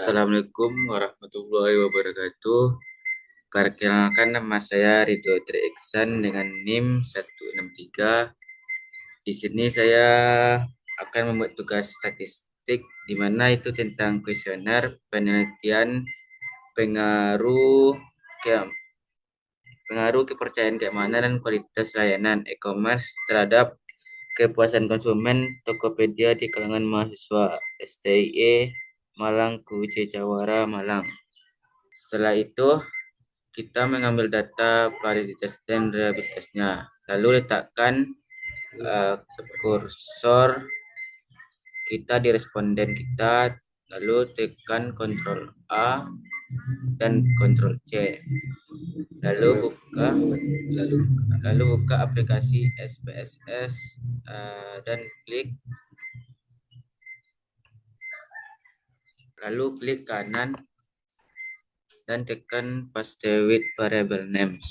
Assalamualaikum warahmatullahi wabarakatuh. Perkenalkan, nama saya Ridho Tri Iksan dengan NIM 163. Di sini saya akan membuat tugas statistik di mana itu tentang kuesioner penelitian pengaruh ke pengaruh kepercayaan keamanan dan kualitas layanan e-commerce terhadap kepuasan konsumen Tokopedia di kalangan mahasiswa STIE Malang QC Jawara Malang. Setelah itu, kita mengambil data validitas dan reliabilitasnya. Lalu letakkan kursor kita di responden kita, lalu tekan Ctrl A dan Ctrl C. Lalu buka aplikasi SPSS dan klik kanan dan tekan paste with variable names.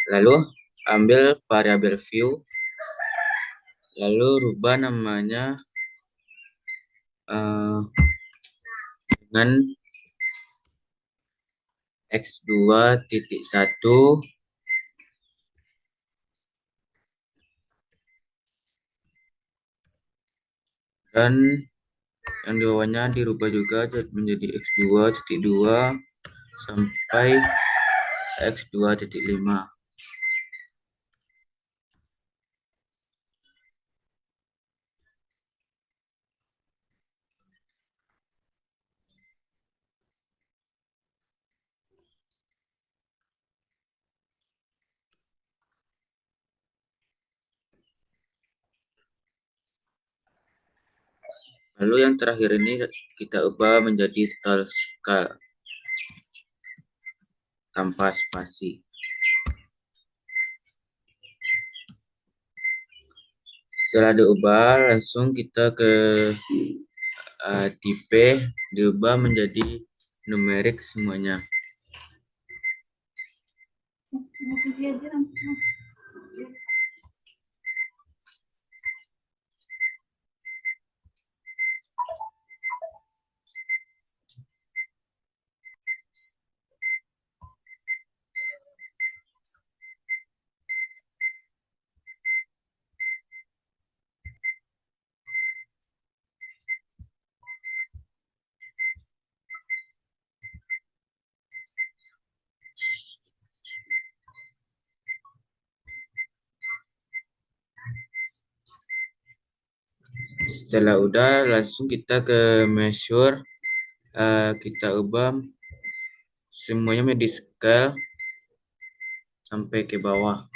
Lalu ambil variabel view, lalu rubah namanya dengan x2.1 dan yang di bawahnya dirubah juga menjadi x2.2 sampai x2.5. Lalu yang terakhir ini kita ubah menjadi total scal tanpa spasi. Setelah diubah, langsung kita ke tipe, diubah menjadi numerik semuanya. Setelah udah, langsung kita ke measure, kita ubah semuanya menjadi scale sampai ke bawah.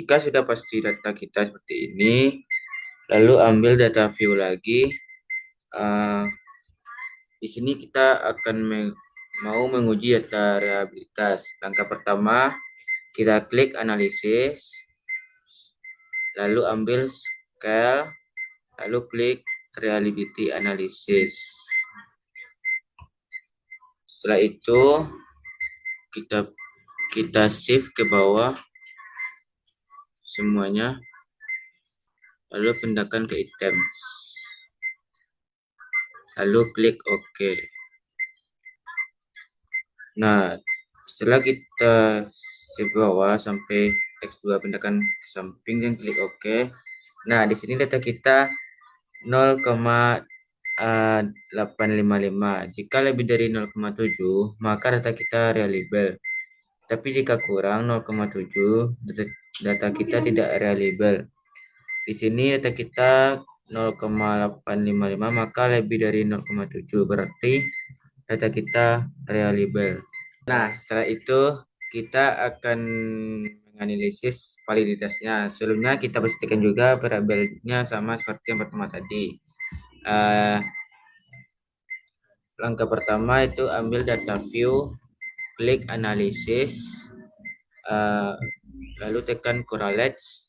Jika sudah pasti data kita seperti ini, lalu ambil data view lagi. Di sini kita akan mau menguji data reliabilitas. Langkah pertama, kita klik analisis, lalu ambil scale, lalu klik reliability analysis. Setelah itu kita shift ke bawah semuanya, lalu pindahkan ke item, lalu klik OK. Nah, setelah kita shift bawah sampai X2 pindahkan ke samping dan klik OK. Nah, di sini data kita 0,855. Jika lebih dari 0,7, maka data kita reliable. Tapi jika kurang 0,7, data kita tidak reliable. Di sini data kita 0,855, maka lebih dari 0,7, berarti data kita reliable. Nah, setelah itu kita akan menganalisis validitasnya. Sebelumnya kita pastikan juga variabelnya sama seperti yang pertama tadi. Langkah pertama itu ambil data view, klik analisis, lalu tekan correlates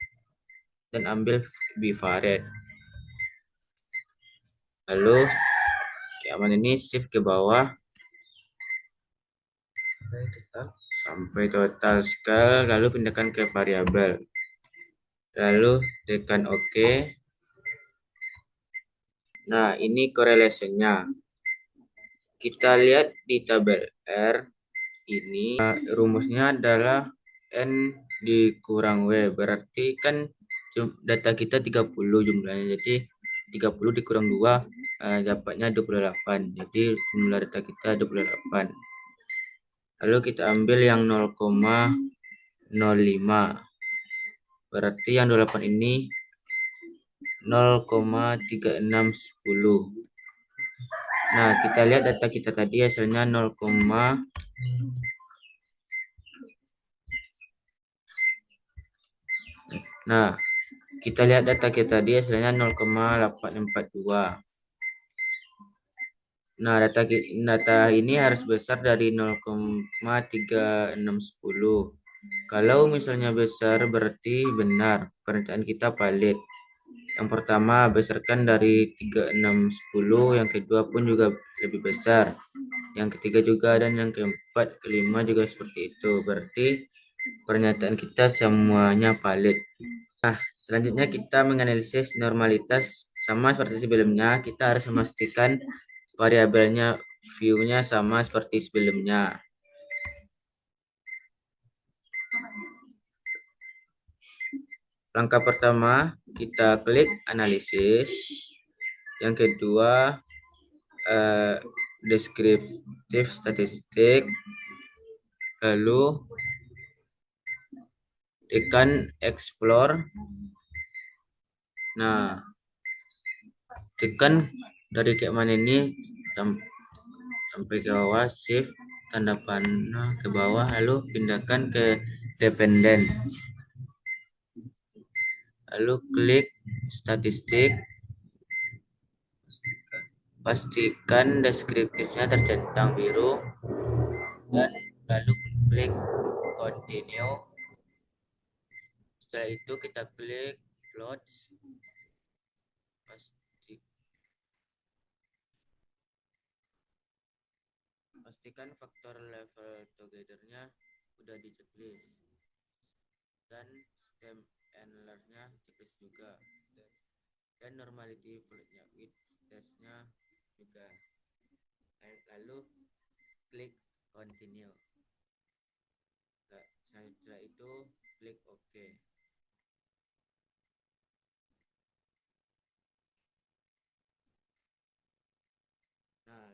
dan ambil bivariate. Lalu kayak mana ini, shift ke bawah sampai total scale, lalu pindahkan ke variabel, lalu tekan OK. Nah, ini correlation-nya. Kita lihat di tabel R ini, rumusnya adalah N dikurang W, berarti kan data kita 30 jumlahnya, jadi 30 dikurang 2 dapatnya 28, jadi jumlah data kita 28. Lalu kita ambil yang 0,05, berarti yang 28 ini 0,3610. Nah, kita lihat data kita tadi hasilnya 0, nah, kita lihat data kita tadi hasilnya 0,842. Nah, data ini harus besar dari 0,3610. Kalau misalnya besar berarti benar, pernyataan kita valid. Yang pertama besarkan dari 3610, yang kedua pun juga lebih besar, yang ketiga juga, dan yang keempat, kelima juga seperti itu. Berarti pernyataan kita semuanya valid. Nah, selanjutnya kita menganalisis normalitas. Sama seperti sebelumnya, kita harus memastikan variabelnya, view-nya sama seperti sebelumnya. Langkah pertama, kita klik analisis. Yang kedua, deskriptif statistik. Lalu tekan explore. Nah, tekan dari kayak mana ini sampai ke bawah, shift tanda panah ke bawah, lalu pindahkan ke dependen, lalu klik statistik, pastikan deskriptifnya tercentang biru, dan lalu klik continue. Setelah itu kita klik plots, pastikan faktor level together-nya udah di checklist, dan stem and learn-nya checklist juga, dan normality plotnya with test-nya juga. Lalu klik continue. Setelah itu klik OK. Nah,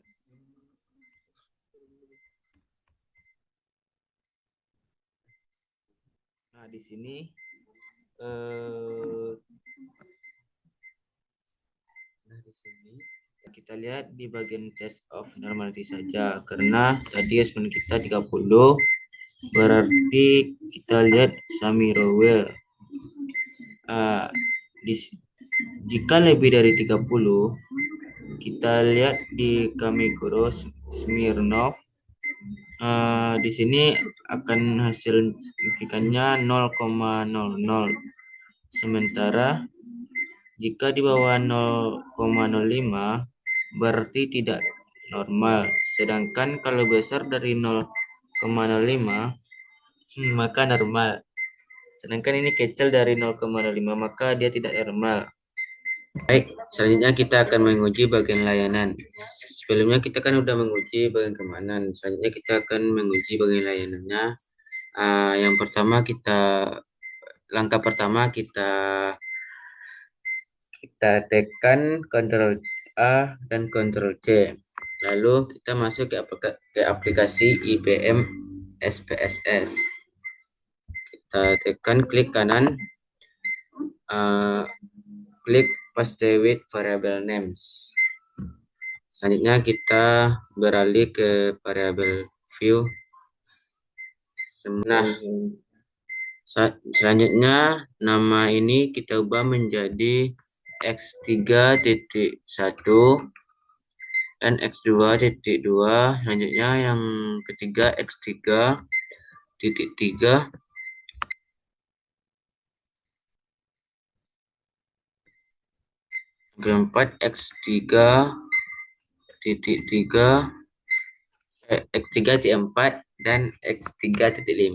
di sini kita lihat di bagian test of normality saja, karena tadi assessment kita 30, berarti kita lihat Samirowell. Jika lebih dari 30, kita lihat di Kamigoro Smirnov. Di sini akan hasil signifikannya 0,00. Sementara jika di bawah 0,05 berarti tidak normal. Sedangkan kalau besar dari 0,05 maka normal. Sedangkan ini kecil dari 0,05 maka dia tidak normal. Baik, selanjutnya kita akan menguji bagian layanan. Sebelumnya kita kan udah menguji bagian keamanan. Selanjutnya kita akan menguji bagian layanannya. Yang pertama langkah pertama kita tekan Ctrl A dan Ctrl C. Lalu kita masuk ke aplikasi IBM SPSS. Kita tekan klik kanan, klik paste with variable names. Selanjutnya kita beralih ke variabel view. Nah, selanjutnya nama ini kita ubah menjadi X3.1 dan X2.2. Selanjutnya yang ketiga X3.3. Keempat X3.4. titik tiga, X3 titik 4 dan X3 titik 5.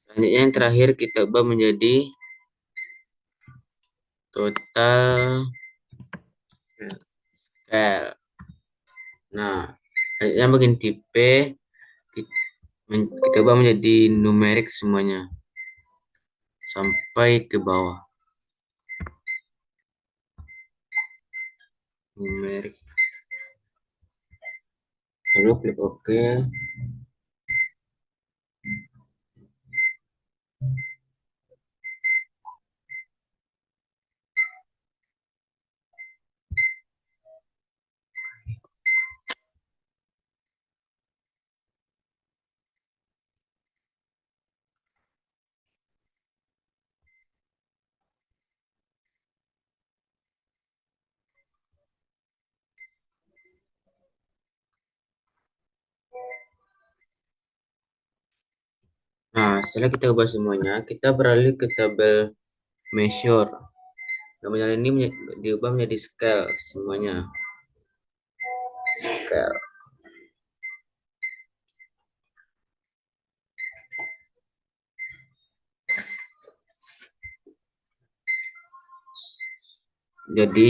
Selanjutnya yang terakhir kita ubah menjadi total scale. Nah, yang bagian tipe kita ubah menjadi numerik semuanya sampai ke bawah. Numerik. Lalu klik OK. Nah, setelah kita ubah semuanya, kita beralih ke tabel measure. Tabel ini diubah menjadi scale semuanya. Scale. Jadi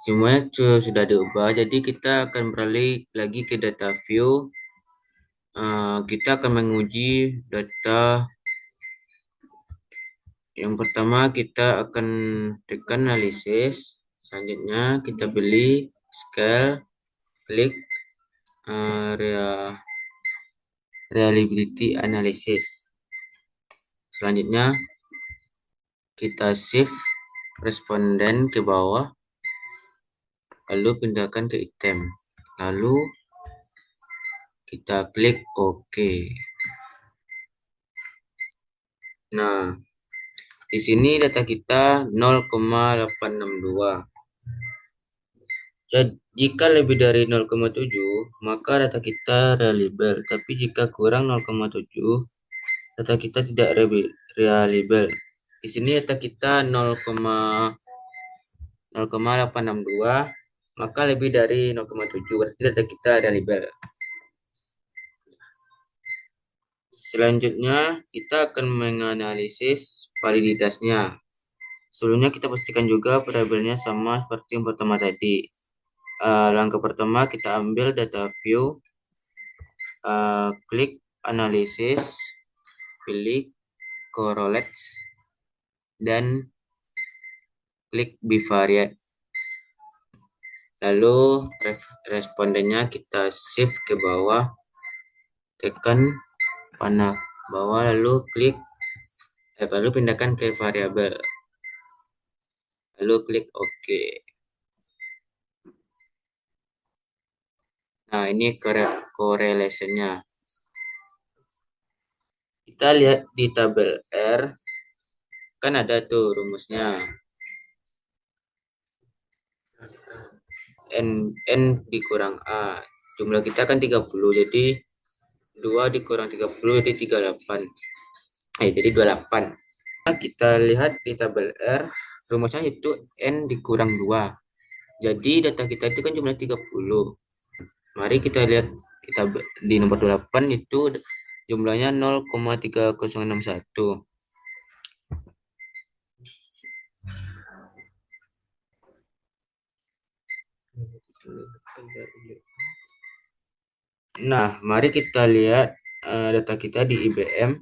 semuanya sudah diubah. Jadi kita akan beralih lagi ke data view. Kita akan menguji data. Yang pertama kita akan tekan analisis. Selanjutnya kita pilih scale, klik area reliability analysis. Selanjutnya kita shift responden ke bawah, lalu pindahkan ke item, lalu kita klik OK. Nah, di sini data kita 0,862. Jadi jika lebih dari 0,7 maka data kita reliable, tapi jika kurang 0,7 data kita tidak reliable. Di sini data kita 0,862, maka lebih dari 0,7 berarti data kita reliable. Selanjutnya kita akan menganalisis validitasnya. Sebelumnya kita pastikan juga variabelnya sama seperti yang pertama tadi. Langkah pertama kita ambil data view, klik analisis, pilih correlates, dan klik bivariate. Lalu respondennya kita shift ke bawah, tekan panah bawah, lalu lalu pindahkan ke variabel, lalu klik OK. Nah, ini correlation-nya. Kita lihat di tabel R, kan ada tuh rumusnya. N dikurang A. Jumlah kita kan 30, jadi 2 dikurang 30 jadi 38. Jadi 28. Nah, kita lihat di tabel R, rumusnya itu N dikurang 2. Jadi data kita itu kan jumlah 30. Mari kita lihat di nomor 28 itu jumlahnya 0,3061. Nah, mari kita lihat data kita di IBM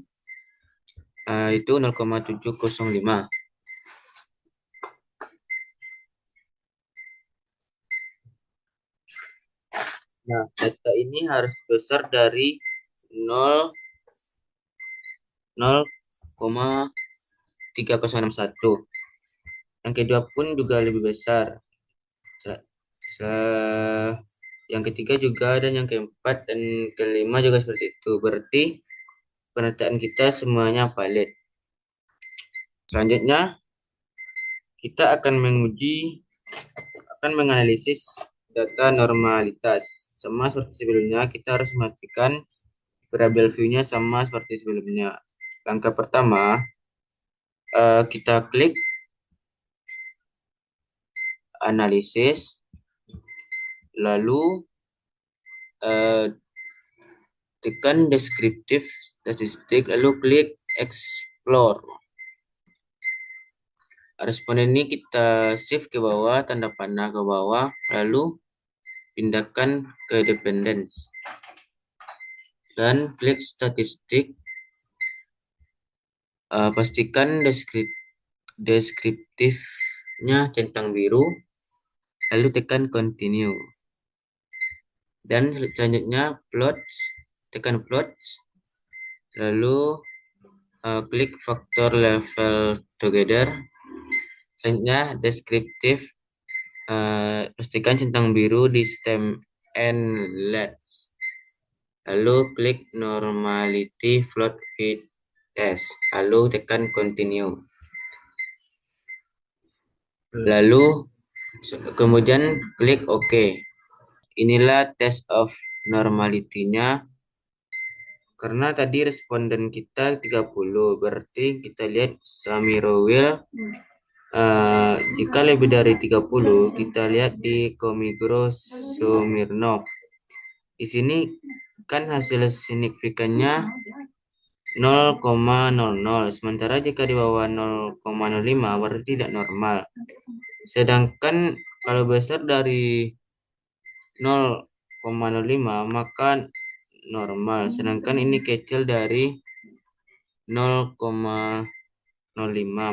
itu 0,705. Nah, data ini harus besar dari 0,3061. Yang kedua pun juga lebih besar. Yang ketiga juga, dan yang keempat dan kelima juga seperti itu. Berarti penataan kita semuanya valid. Selanjutnya kita akan menganalisis data normalitas. Sama seperti sebelumnya, kita harus memastikan variabel view-nya sama seperti sebelumnya. Langkah pertama, kita klik analisis, lalu tekan deskriptif statistik, lalu klik explore. Respon ini kita shift ke bawah, tanda panah ke bawah, lalu pindahkan ke dependence dan klik statistik. Pastikan deskriptifnya centang biru, lalu tekan continue. Dan selanjutnya plots, tekan plots, lalu klik faktor level together. Selanjutnya deskriptif, pastikan centang biru di stem and left, lalu klik normality float fit test, lalu tekan continue. Lalu kemudian klik OK. Inilah test of normality-nya. Karena tadi responden kita 30, berarti kita lihat Samirowil jika lebih dari 30, kita lihat di Komigro Sumirnov. Di sini kan hasil signifikannya 0,00, sementara jika di bawah 0,05 berarti tidak normal. Sedangkan kalau besar dari 0,05 maka normal, sedangkan ini kecil dari 0,05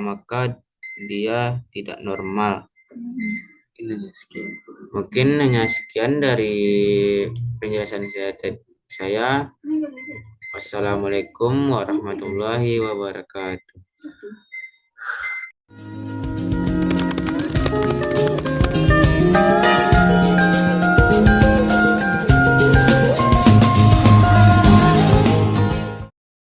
maka dia tidak normal. Mungkin hanya sekian dari penjelasan saya. Wassalamualaikum warahmatullahi wabarakatuh.